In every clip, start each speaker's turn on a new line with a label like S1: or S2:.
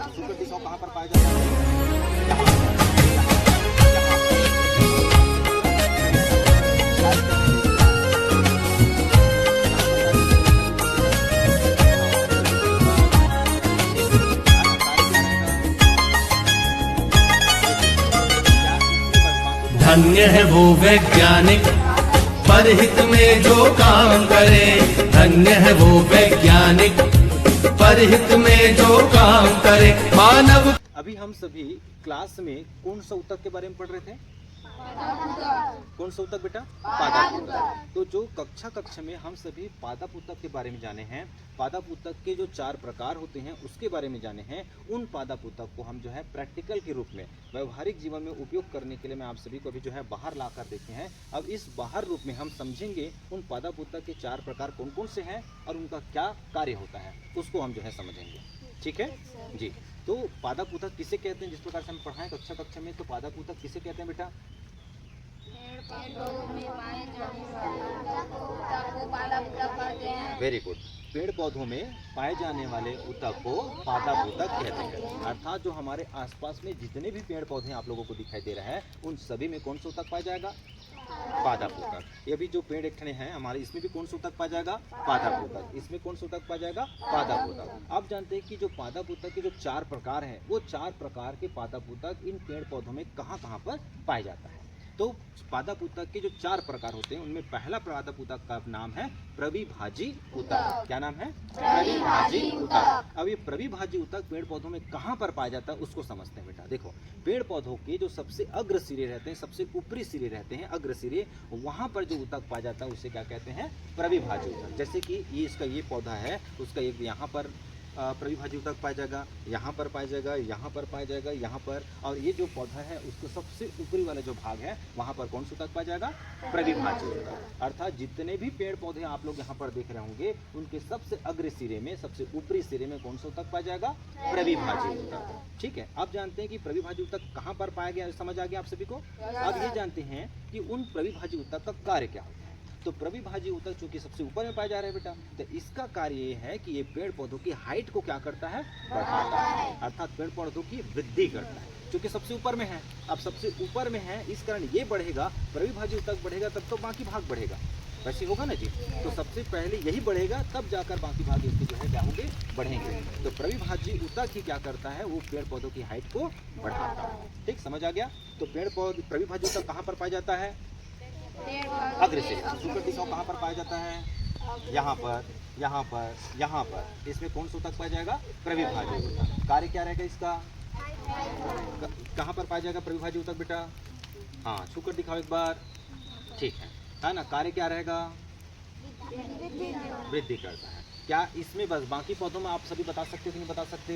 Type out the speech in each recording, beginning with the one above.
S1: Super दिखाओ कहाँ पर पाया जाता है?
S2: धन्य है वो वैज्ञानिक परहित में जो काम करे, धन्य है वो वैज्ञानिक परहित में जो काम करे मानव।
S1: अभी हम सभी क्लास में कौन सा ऊतक के बारे में पढ़ रहे थे? कौन सा ऊतक बेटा? पादप ऊतक। तो जो कक्षा में हम सभी पादप ऊतक के बारे में जाने हैं, पादप ऊतक के जो 4 प्रकार होते हैं उसके बारे में जाने हैं। उन पादप ऊतक को हम जो है प्रैक्टिकल के रूप में व्यवहारिक जीवन में उपयोग करने के लिए मैं आप सभी को अभी जो है बाहर ला कर देखे हैं। अब इस बाहर रूप में हम समझेंगे उन पादप ऊतक के 4 प्रकार कौन कौन से हैं और उनका क्या कार्य होता है, उसको हम जो है समझेंगे। ठीक है जी। तो पादप ऊतक किसे कहते हैं? जिस प्रकार से हम पढ़ाएं कक्षा में, तो पादप ऊतक किसे कहते हैं बेटा? Very good. पेड़ पौधों में पाए जाने वाले ऊतक को पादप ऊतक कहते हैं। अर्थात जो हमारे आसपास में जितने भी पेड़ पौधे आप लोगों को दिखाई दे रहा है उन सभी में कौन सा ऊतक पाया जाएगा? पादप ऊतक। ये भी जो पेड़ एक ठने हैं हमारे, इसमें भी कौन सा ऊतक पाया जाएगा? पादप ऊतक। इसमें कौन सा ऊतक पाया जाएगा? पादप ऊतक। आप जानते हैं कि जो पादप ऊतक के जो 4 प्रकार हैं, वो 4 प्रकार के पादप ऊतक इन पेड़ पौधों में कहाँ पर पाया जाता है। तो पादप ऊतक के जो 4 प्रकार होते हैं उनमें पहला पादप ऊतक का नाम है प्रविभाजी ऊतक। क्या नाम है? प्रविभाजी ऊतक। अब ये प्रविभाजी ऊतक पेड़ पौधों में कहाँ पर पाया जाता है उसको समझते हैं बेटा। देखो, पेड़ पौधों के जो सबसे अग्र सिरे रहते हैं, सबसे ऊपरी सिरे रहते हैं, अग्र सिरे, वहाँ पर जो ऊतक पाया जाता है उसे क्या कहते हैं? प्रविभाजी ऊतक। जैसे कि ये इसका ये पौधा है, उसका एक यहाँ पर प्रविभाजी ऊतक पाया जाएगा, यहाँ पर पाया जाएगा, यहाँ पर पाया जाएगा, यहाँ पर, और ये जो पौधा है उसको सबसे ऊपरी वाला जो भाग है वहाँ पर कौन सा ऊतक पाया जाएगा? प्रविभाजी ऊतक। अर्थात जितने भी पेड़ पौधे आप लोग यहाँ पर देख रहे होंगे उनके सबसे अग्र सिरे में, सबसे ऊपरी सिरे में कौन सा ऊतक पाया जाएगा? प्रविभाजी ऊतक। ठीक है। आप जानते हैं कि प्रविभाजी ऊतक कहाँ पर पाया गया, समझ आ गया आप सभी को? अब ये जानते हैं कि उन प्रविभाजी ऊतक का कार्य क्या होता है। तो प्रविभाजी ऊतक चूंकि सबसे ऊपर में पाया जा रहा है बेटा, तो इसका कार्य ये है कि ये पेड़ पौधों की हाइट को क्या करता है? बढ़ाता है। अर्थात पेड़ पौधों की वृद्धि करता है। क्योंकि सबसे ऊपर में है, अब सबसे ऊपर में है इस कारण ये बढ़ेगा, प्रविभाजी ऊतक बढ़ेगा तब तो बाकी भाग बढ़ेगा। वैसे होगा ना जी। तो सबसे पहले यही बढ़ेगा तब जाकर बाकी भाग इसके जो है क्या होंगे? बढ़ेंगे। तो प्रविभाजी ऊतक ही क्या करता है? वो पेड़ पौधों की हाइट को बढ़ाता है। ठीक, समझ आ गया? तो पेड़ पौधे प्रविभाजी ऊतक कहाँ पर पाया जाता है? अग्र सिरे। सुपर दिखाओ कहाँ पर पाया जाता है? यहाँ पर, यहाँ पर, यहाँ पर। इसमें कौन सा ऊतक पाया जाएगा? प्रविभाजी ऊतक। कार्य क्या रहेगा इसका? कहाँ पर पाया जाएगा प्रविभाजी ऊतक बेटा? हाँ, छूकर दिखाओ एक बार। ठीक है ना? कार्य क्या रहेगा? वृद्धि करता है। क्या इसमें बस बाकी पौधों में आप सभी बता सकते हो कि नहीं बता सकते?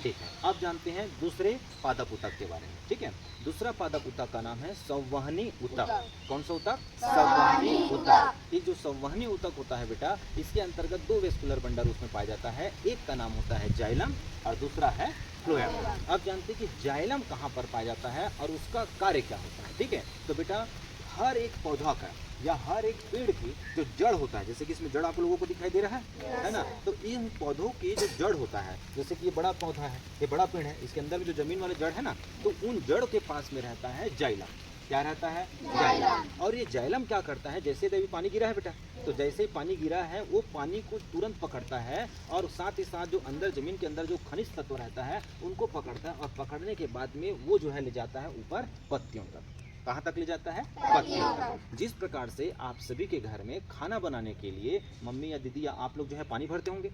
S1: ठीक है। अब जानते हैं दूसरे पादप ऊतक के बारे में। ठीक है। दूसरा पादप ऊतक का नाम है संवहनी ऊतक। कौन सा ऊतक? संवहनी ऊतक। ये जो संवहनी ऊतक होता है बेटा, इसके अंतर्गत 2 वेस्कुलर बंडल उसमें पाया जाता है। एक का नाम होता है जाइलम और दूसरा है फ्लोएम। अब जानते हैं कि जाइलम कहाँ पर पाया जाता है और उसका कार्य क्या होता है। ठीक है। तो बेटा हर एक पौधा का या हर एक पेड़ की जो जड़ होता है, जैसे कि इसमें जड़ आप लोगों को दिखाई दे रहा है ना? तो इन पौधों की जो जड़ होता है, जैसे कि ये बड़ा पौधा है, ये बड़ा पेड़ है, इसके अंदर में जो जमीन वाले जड़ है ना, तो उन जड़ के पास में रहता है जाइलम। क्या रहता है? जाइलम। और ये जाइलम क्या करता है? जैसे अभी पानी गिरा है बेटा, तो जैसे ही पानी गिरा है वो पानी को तुरंत पकड़ता है और साथ ही साथ जो अंदर जमीन के अंदर जो खनिज तत्व रहता है उनको पकड़ता है, और पकड़ने के बाद में वो जो है ले जाता है ऊपर पत्तियों तक। कहाँ तक ले जाता है? पत्तियों तक। जिस प्रकार से आप सभी के घर में खाना बनाने के लिए मम्मी या दीदी या आप लोग जो है पानी भरते होंगे,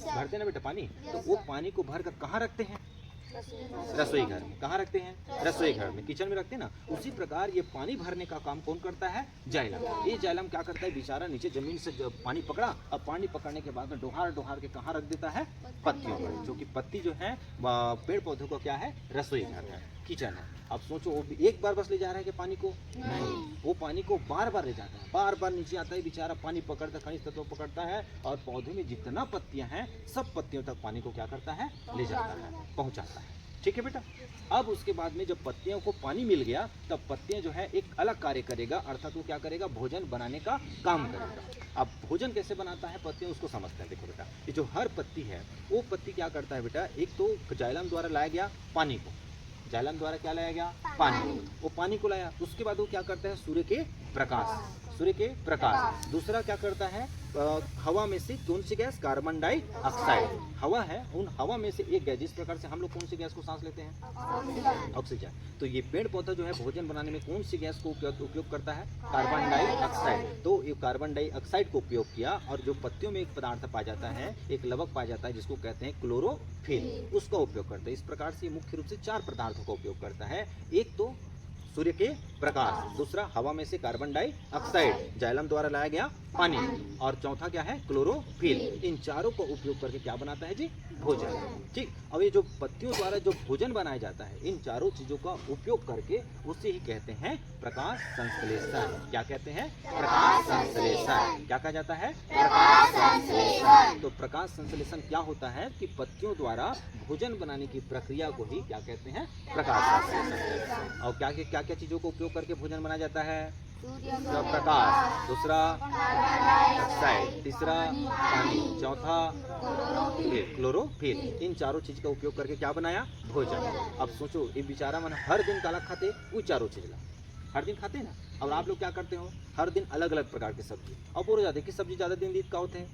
S1: भरते ना बेटा पानी, तो वो पानी को भर कर कहाँ रखते हैं? रसोई घर में। कहाँ रखते हैं? रसोई घर में, किचन में रखते हैं ना। उसी प्रकार ये पानी भरने का काम कौन करता है? जाइलम। ये जाइलम क्या करता है? बेचारा नीचे जमीन से पानी पकड़ा, अब पानी पकड़ने के बाद में डोहार डोहार के कहाँ रख देता है? पत्तियों पर। जो कि पत्ती जो है पेड़ पौधों को क्या है? रसोई घर है, किचन है। अब सोचो वो एक बार बस ले जा रहा है कि पानी को? नहीं, वो पानी को बार बार ले जाता है, बार बार नीचे आता है, बेचारा पानी पकड़ता, खनिज तत्व पकड़ता है, और पौधे में जितना पत्तियां हैं सब पत्तियों तक पानी को क्या करता है? ले जाता है, पहुंचाता है। ठीक है बेटा। अब उसके बाद में जब पत्तियों को पानी मिल गया तब पत्तियां जो है एक अलग कार्य करेगा, अर्थात वो क्या करेगा, भोजन बनाने का काम करेगा। अब भोजन कैसे बनाता है पत्तियां, उसको समझते हैं। देखो बेटा, ये जो हर पत्ती है वो पत्ती क्या करता है बेटा, एक तो जाइलम द्वारा लाया गया पानी को, जाइलम द्वारा क्या लाया गया, पानी, वो पानी को लाया, उसके बाद वो क्या करता है, सूर्य के प्रकाश, सूर्य के प्रकाश। दूसरा क्या करता है, हवा में से कौन सी गैस, कार्बन डाइऑक्साइड, हवा है, उन हवा में से एक गैस, जिस प्रकार से हम लोग कौन सी गैस को सांस लेते हैं, ऑक्सीजन। तो ये पेड़ पौधा जो है भोजन बनाने में कौन सी गैस को उपयोग करता है, कार्बन डाइऑक्साइड। तो ये कार्बन डाइऑक्साइड को उपयोग किया, और जो पत्तियों में एक पदार्थ पाया जाता है, एक लवक पाया जाता है जिसको कहते हैं क्लोरोफिल, उसका उपयोग करता है। इस प्रकार से मुख्य रूप से 4 पदार्थों का उपयोग करता है। एक तो सूर्य के प्रकाश, दूसरा हवा में से कार्बन डाइऑक्साइड, जाइलम द्वारा लाया गया पानी, और चौथा क्या है, क्लोरोफिल। इन चारों का उपयोग करके क्या बनाता है जी, भोजन। ठीक, अब ये जो पत्तियों द्वारा जो भोजन बनाया जाता है, इन चारों चीजों का उपयोग करके उसे ही कहते हैं प्रकाश संश्लेषण। क्या कहते हैं, प्रकाश संश्लेषण। क्या कहा जाता है, प्रकाश संश्लेषण। तो प्रकाश संश्लेषण क्या होता है कि पत्तियों द्वारा भोजन बनाने की प्रक्रिया को ही क्या कहते हैं, प्रकाश संश्लेषण। और क्या क्या चीजों का उपयोग करके भोजन बनाया जाता है, प्रकाश, दूसरा ऑक्साइड, तीसरा पानी, चौथा क्लोरोफिल। इन चारों चीज का उपयोग करके क्या बनाया, भोजन। अब सोचो, ये बेचारा मन हर दिन काला खाते, वो चारों चीज ला हर दिन खाते ना। और आप लोग क्या करते हो, हर दिन अलग अलग प्रकार की सब्जी, और बोर हो जाते कि सब्जी ज्यादा दिन का होते हैं,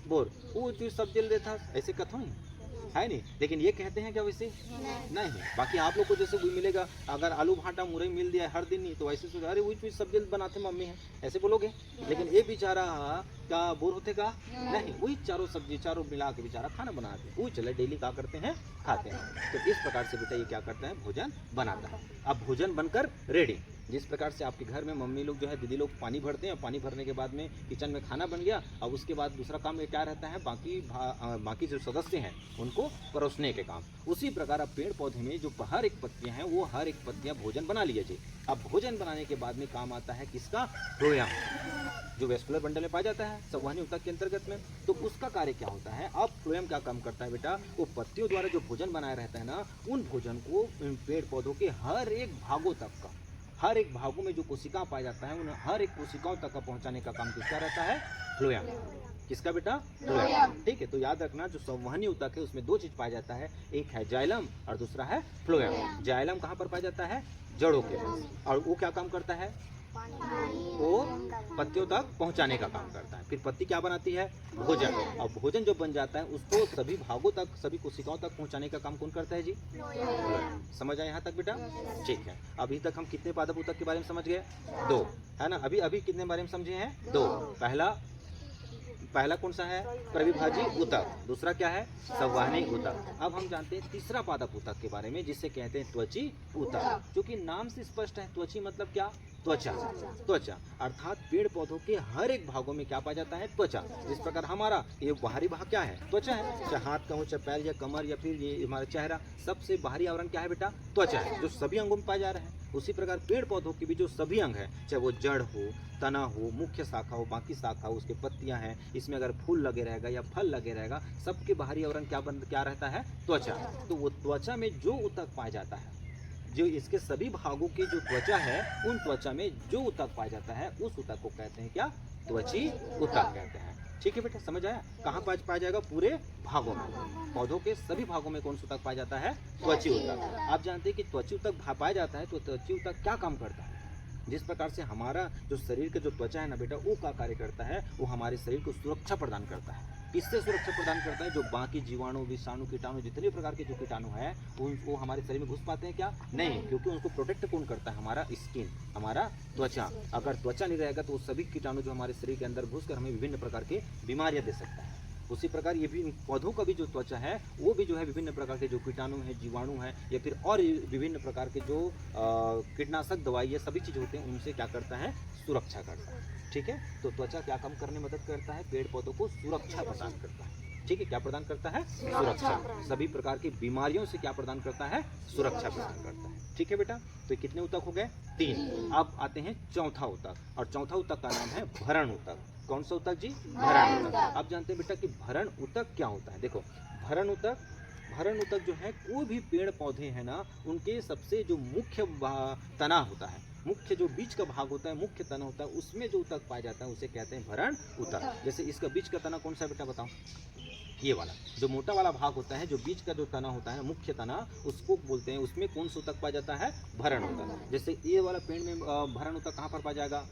S1: बोर वो चीज सब्जी देता, ऐसे कथो नहीं है नहीं। लेकिन ये कहते हैं क्या वैसे नहीं। बाकी आप लोग को जैसे कोई मिलेगा, अगर आलू भाटा मुरई मिल दिया हर दिन नहीं, तो ऐसे सोचा अरे वही चीज सब्जी बनाते मम्मी है, ऐसे बोलोगे। लेकिन ये बेचारा क्या बोर होते का नहीं, वही चारों सब्जी चारों मिला के बेचारा खाना बनाते, वही चले डेली क्या करते हैं, खाते हैं। तो इस प्रकार से बेटा ये क्या करता है, भोजन बनाता है। अब भोजन बनकर रेडी, जिस प्रकार से आपके घर में मम्मी लोग जो है, दीदी लोग पानी भरते हैं, पानी भरने के बाद में किचन में खाना बन गया, अब उसके बाद दूसरा काम में क्या रहता है, बाकी जो सदस्य हैं उनको परोसने के काम। उसी प्रकार अब पेड़ पौधे में जो हर एक पत्तियां हैं, वो हर एक पत्तियां भोजन बना लीजिए। अब भोजन बनाने के बाद में काम आता है किसका, फ्लोएम, जो वेस्कुलर बंडल में पाया जाता है संवहनी ऊतक के अंतर्गत में। तो उसका कार्य क्या होता है, अब फ्लोएम क्या काम करता है बेटा, वो पत्तियों द्वारा जो भोजन बनाया रहता है ना, उन भोजन को पेड़ पौधों के हर एक भागों तक का, हर एक भागों में जो कोशिका पाया जाता है, उन हर एक कोशिकाओं तक का पहुंचाने का काम किसका रहता है, फ्लोएम। किसका बेटा, फ्लोएम। ठीक है, तो याद रखना जो संवहनी ऊतक है उसमें 2 चीज पाया जाता है, एक है जाइलम और दूसरा है फ्लोएम। जाइलम कहाँ पर पाया जाता है, जड़ों के पास, और वो क्या काम करता है, वो पत्तियों तक पहुंचाने का काम करता है। फिर पत्ती क्या बनाती है, भोजन, और भोजन जो बन जाता है उसको सभी भागों तक, सभी कोशिकाओं तक पहुंचाने का काम कौन करता है जी, समझ आए यहाँ तक बेटा। ठीक है, अभी तक हम कितने पादप ऊतक के बारे में समझ गए, 2 है ना। अभी कितने बारे में समझे हैं, 2। पहला कौन सा है, परिभाजी ऊतक, दूसरा क्या है, संवहनी ऊतक। अब हम जानते हैं तीसरा पादप ऊतक के बारे में, जिसे कहते हैं त्वची ऊतक। क्योंकि नाम से स्पष्ट है, त्वची मतलब क्या, त्वचा। त्वचा अर्थात पेड़ पौधों के हर एक भागों में क्या पाया जाता है, त्वचा। जिस प्रकार हमारा ये बाहरी भाग क्या है, त्वचा है, चाहे हाथ का हो, चाहे पैर या कमर या फिर ये हमारा चेहरा, सबसे बाहरी आवरण क्या है बेटा, त्वचा है, जो सभी अंगों में पाए जा रहे हैं। उसी प्रकार पेड़ पौधों के भी जो सभी अंग है, चाहे वो जड़ हो, तना हो, मुख्य शाखा हो, बाकी शाखा हो, उसके पत्तियां हैं, इसमें अगर फूल लगे रहेगा या फल लगे रहेगा, सबके बाहरी आवरण क्या रहता है, त्वचा। तो वो त्वचा में जो ऊतक पाया जाता है, जो इसके सभी भागों की जो त्वचा है, उन त्वचा में जो ऊतक पाया जाता है, उस ऊतक को कहते हैं क्या, त्वची ऊतक कहते हैं। ठीक है बेटा, समझ आया। कहाँ पाया जाएगा, पूरे भागों में, पौधों के सभी भागों में कौन सा ऊतक पाया जाता है, त्वची ऊतक। आप जानते हैं कि त्वची ऊतक पाया जाता है, तो त्वची ऊतक क्या काम करता है, जिस प्रकार से हमारा जो शरीर का जो त्वचा है ना बेटा, वो क्या कार्य करता है, वो हमारे शरीर को सुरक्षा प्रदान करता है। किससे सुरक्षा प्रदान करता है, जो बाकी जीवाणु, विषाणु, कीटाणु, जितने प्रकार के जो कीटाणु है वो हमारे शरीर में घुस पाते हैं क्या, नहीं, क्योंकि उनको प्रोटेक्ट कौन करता है, हमारा स्किन, हमारा त्वचा। अगर त्वचा नहीं रहेगा तो वो सभी कीटाणु जो हमारे शरीर के अंदर घुसकर हमें विभिन्न प्रकार के बीमारियां दे सकता है। उसी प्रकार ये भी पौधों का भी जो त्वचा है, वो भी जो है विभिन्न प्रकार के जो कीटाणु हैं, जीवाणु हैं, या फिर और विभिन्न प्रकार के जो कीटनाशक दवाई, ये सभी चीज होते हैं, उनसे क्या करता है, सुरक्षा करता है। ठीक है, तो त्वचा क्या काम करने में मदद करता है, पेड़ पौधों को सुरक्षा प्रदान करता है। ठीक है, क्या प्रदान करता है, सुरक्षा। सभी प्रकार की बीमारियों से क्या प्रदान करता है, सुरक्षा प्रदान करता है। ठीक है बेटा, तो कितने ऊतक हो गए, 3। अब आते हैं चौथा ऊतक, और चौथा ऊतक का नाम है भरण ऊतक। कौन सा ऊतक जी, भरण ऊतक। आप जानते हैं बेटा कि भरण ऊतक क्या होता है। देखो, भरण ऊतक भरण ऊतक जो है कोई भी पेड़ पौधे हैं ना, उनके सबसे जो मुख्य तना होता है, मुख्य जो बीच का भाग होता है, मुख्य तना होता है, उसमें जो ऊतक पाया जाता है उसे कहते हैं भरण ऊतक। जैसे इसका बीच का तना कौन सा बेटा बताओ? ये वाला जो मोटा वाला भाग होता है, जो बीच का जो तना होता है ना, मुख्य तना, उसको बोलते हैं, उसमें कौन सा ऊतक पाया जाता है? भरण ऊतक। जैसे ये वाला पेड़ में भरण ऊतक कहाँ पर पाया जाएगा?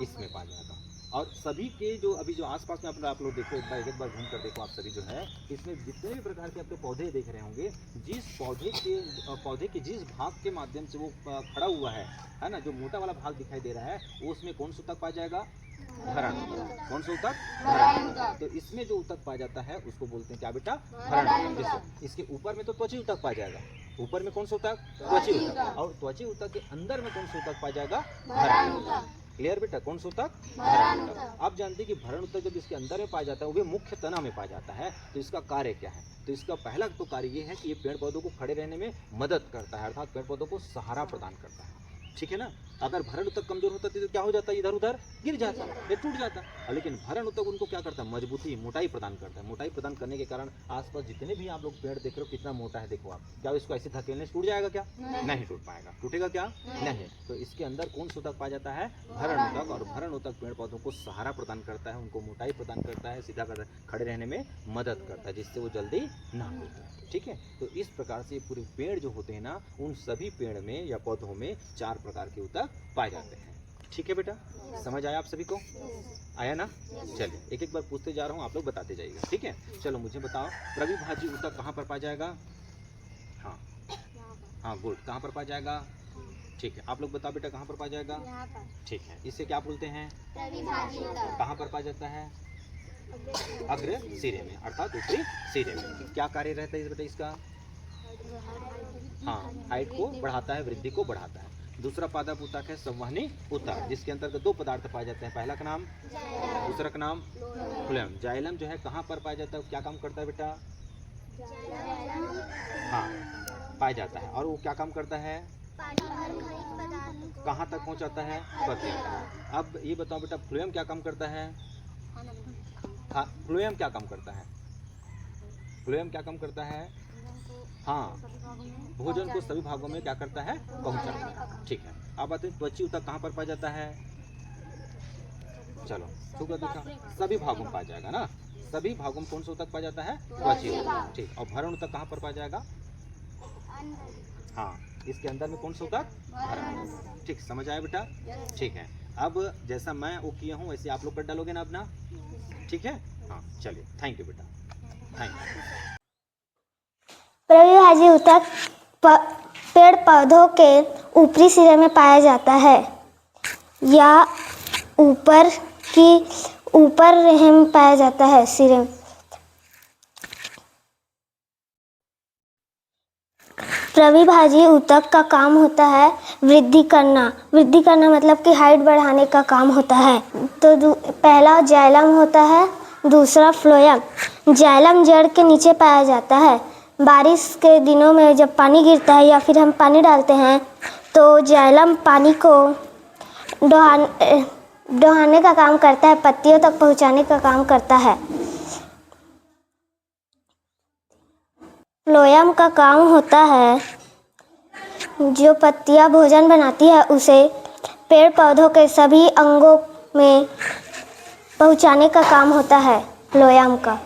S1: इसमें पाया जाएगा। और सभी के जो अभी जो आसपास में आप लोग देखो, एक बार घूम कर देखो आप सभी जो है, इसमें जितने भी प्रकार के आपके पौधे देख रहे होंगे, जिस पौधे के जिस भाग के माध्यम से वो खड़ा हुआ है ना, जो मोटा वाला भाग दिखाई दे रहा है, वो उसमें कौन सा ऊतक पाया जाएगा? भरण ऊतक। कौन सा ऊतक? भरण ऊतक। तो इसमें जो ऊतक पाया जाता है उसको बोलते हैं क्या बेटा? भरण ऊतक। इसके ऊपर में तो त्वची ऊतक पाया जाएगा। ऊपर में कौन सा ऊतक? त्वची ऊतक। और त्वची ऊतक के अंदर में कौन सा ऊतक पाया जाएगा? भरण ऊतक। क्लियर बेटा? कौन सा ऊतक? भरण ऊतक। आप जानते हैं कि भरण ऊतक जब इसके अंदर में पाया जाता है, वो भी मुख्य तना में पाया जाता है, तो इसका कार्य क्या है? तो इसका पहला तो कार्य ये है कि ये पेड़ पौधों को खड़े रहने में मदद करता है, अर्थात पेड़ पौधों को सहारा प्रदान करता है। ठीक है ना? अगर भरण ऊतक कमजोर होता तो क्या हो जाता है? इधर उधर गिर जाता है, टूट जाता है। लेकिन भरण ऊतक उनको क्या करता है? मजबूती, मोटाई प्रदान करता है। मोटाई प्रदान करने के कारण आसपास जितने भी आप लोग पेड़ देख रहे हो, कितना मोटा है देखो आप। क्या इसको ऐसे धकेलने से टूट जाएगा क्या? नहीं टूट पाएगा। टूटेगा क्या? नहीं। तो इसके अंदर कौन सा ऊतक पाया जाता है? भरण ऊतक। और भरण ऊतक पेड़ पौधों को सहारा प्रदान करता है, उनको मोटाई प्रदान करता है, सीधा खड़े रहने में मदद करता है, जिससे वो जल्दी ना टूटे। ठीक है? तो इस प्रकार से पूरे पेड़ जो होते हैं ना, उन सभी पेड़ में या पौधों में 4 प्रकार के ऊतक पाए जाते हैं। ठीक है बेटा? समझ आया आप सभी को? आया ना? चलिए एक एक बार पूछते जा रहा हूँ, आप लोग बताते जाइएगा। ठीक है? चलो मुझे बताओ, प्रविभाज्य ऊतक कहाँ पर पाया जाएगा? हाँ गुड। कहाँ पर पाया जाएगा? ठीक है, आप लोग बताओ बेटा, कहाँ पर पाया जाएगा? ठीक है, इसे क्या बोलते हैं? कहाँ पर पाया जाता है? अग्र सिरे में, अर्थात ऊपरी सिरे में। क्या कार्य रहता है बेटा इसका? हाँ, हाइट को बढ़ाता है, वृद्धि को बढ़ाता है। दूसरा पादप ऊतक है संवहनी ऊतक, जिसके अंतर्गत 2 पदार्थ पाए जाते हैं। पहला का नाम, दूसरा का नाम फ्लोएम। जाइलम जो है कहाँ पर पाया जाता है? क्या काम करता है बेटा? हाँ, पाया जाता है। और वो क्या काम करता है? कहाँ तक पहुँचाता है? पत्ती। अब ये बताओ बेटा, फ्लोएम क्या काम करता है? हाँ, फ्लोएम क्या काम करता है? फ्लोएम क्या काम करता है? हाँ, भोजन को सभी भागों में क्या करता है? पहुंचाता है। ठीक है, अब बात है त्वची ऊतक कहाँ पर पाया जाता है? चलो ठीक है, देखा सभी भागों में पाया जाएगा ना। सभी भागों में कौन सा ऊतक पाया जाता है? त्वची ऊतक। ठीक। और भरण ऊतक कहाँ पर पाया जाएगा? हाँ, इसके अंदर में कौन सा ऊतक? भरण। ठीक, समझ आया बेटा? ठीक है, अब जैसा मैं वो किया हूँ वैसे आप लोग कर डालोगे ना अपना। ठीक है? हाँ चलिए, थैंक यू बेटा, थैंक यू।
S3: प्रविभाज्य ऊतक पेड़ पौधों के ऊपरी सिरे में पाया जाता है या ऊपर रहम पाया जाता है सिरे। प्रविभाज्य ऊतक का काम होता है वृद्धि करना। वृद्धि करना मतलब कि हाइट बढ़ाने का काम होता है। तो पहला जाइलम होता है, दूसरा फ्लोएम। जाइलम जड़ के नीचे पाया जाता है। बारिश के दिनों में जब पानी गिरता है या फिर हम पानी डालते हैं तो जाइलम पानी को डुहाने का काम करता है, पत्तियों तक पहुंचाने का काम करता है। फ्लोएम का काम होता है, जो पत्तियां भोजन बनाती है उसे पेड़ पौधों के सभी अंगों में पहुंचाने का काम होता है फ्लोएम का।